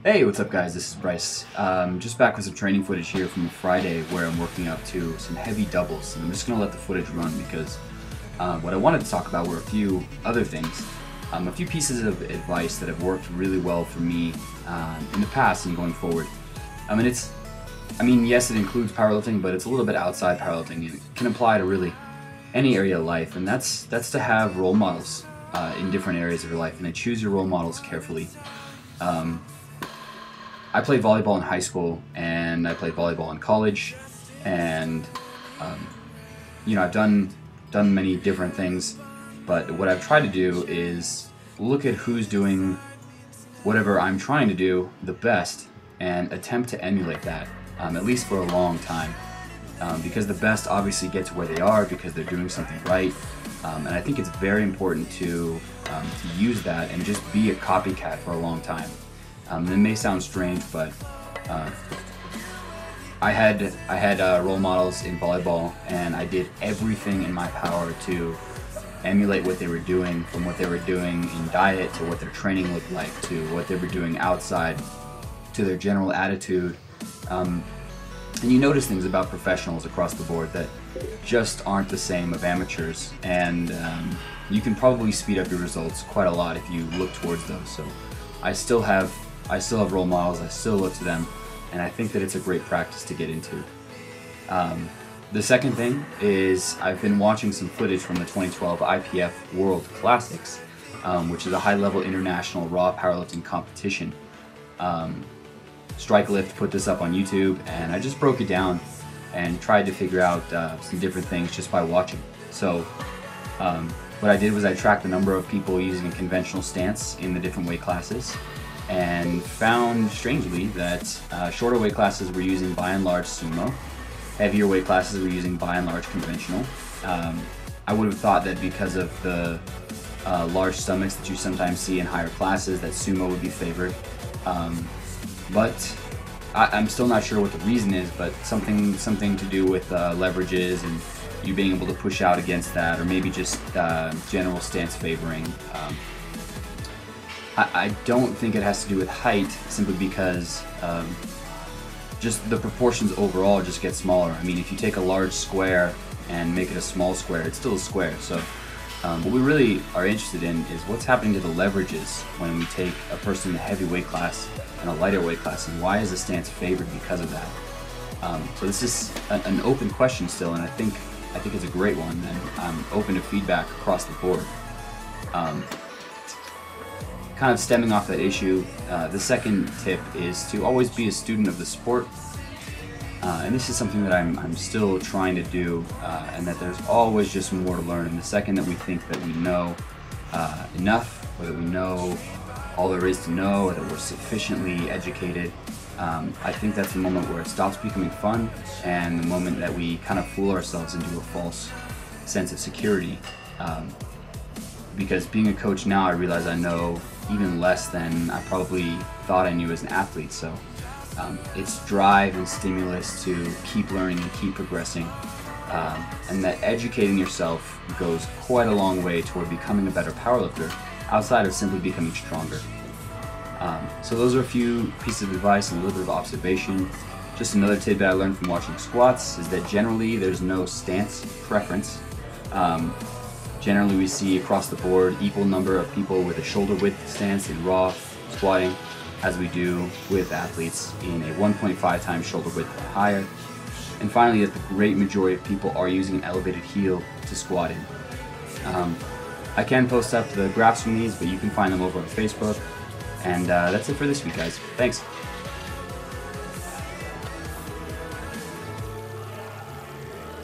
Hey, what's up guys? This is Bryce. Just back with some training footage here from a Friday where I'm working up to some heavy doubles. And I'm just going to let the footage run because what I wanted to talk about were a few other things. A few pieces of advice that have worked really well for me in the past and going forward. Yes, it includes powerlifting, but it's a little bit outside powerlifting and it can apply to really any area of life. And that's to have role models in different areas of your life and to choose your role models carefully. I played volleyball in high school and I played volleyball in college, and I've done many different things, but what I've tried to do is look at who's doing whatever I'm trying to do the best and attempt to emulate that, at least for a long time, because the best obviously get to where they are because they're doing something right, and I think it's very important to use that and just be a copycat for a long time. It may sound strange, but I had role models in volleyball, and I did everything in my power to emulate what they were doing, from what they were doing in diet to what their training looked like to what they were doing outside to their general attitude. And you notice things about professionals across the board that just aren't the same of amateurs, and you can probably speed up your results quite a lot if you look towards those. So I still have role models, I still look to them, and I think that it's a great practice to get into. The second thing is I've been watching some footage from the 2012 IPF World Classics, which is a high-level international raw powerlifting competition. Strike Lift put this up on YouTube, and I just broke it down and tried to figure out some different things just by watching. So what I did was I tracked the number of people using a conventional stance in the different weight classes, and found strangely that shorter weight classes were using by and large sumo, heavier weight classes were using by and large conventional. I would have thought that because of the large stomachs that you sometimes see in higher classes that sumo would be favored, but I'm still not sure what the reason is, but something to do with leverages and you being able to push out against that, or maybe just general stance favoring. I don't think it has to do with height, simply because just the proportions overall just get smaller. I mean, if you take a large square and make it a small square, it's still a square. So what we really are interested in is what's happening to the leverages when we take a person in a heavy weight class and a lighter weight class, and why is the stance favored because of that? So this is an open question still, and I think it's a great one, and I'm open to feedback across the board. Kind of stemming off that issue, the second tip is to always be a student of the sport, and this is something that I'm still trying to do, and that there's always just more to learn. And the second that we think that we know enough, or that we know all there is to know, or that we're sufficiently educated, I think that's the moment where it stops becoming fun, and the moment that we kind of fool ourselves into a false sense of security. Because being a coach now, I realize I know even less than I probably thought I knew as an athlete. So it's drive and stimulus to keep learning and keep progressing, and that educating yourself goes quite a long way toward becoming a better powerlifter, outside of simply becoming stronger. So those are a few pieces of advice and a little bit of observation. Just another tidbit I learned from watching squats is that generally there's no stance preference. Generally we see across the board equal number of people with a shoulder width stance in raw squatting as we do with athletes in a 1.5 times shoulder width or higher. And finally, that the great majority of people are using an elevated heel to squat in. I can post up the graphs from these, but you can find them over on Facebook. And that's it for this week, guys. Thanks.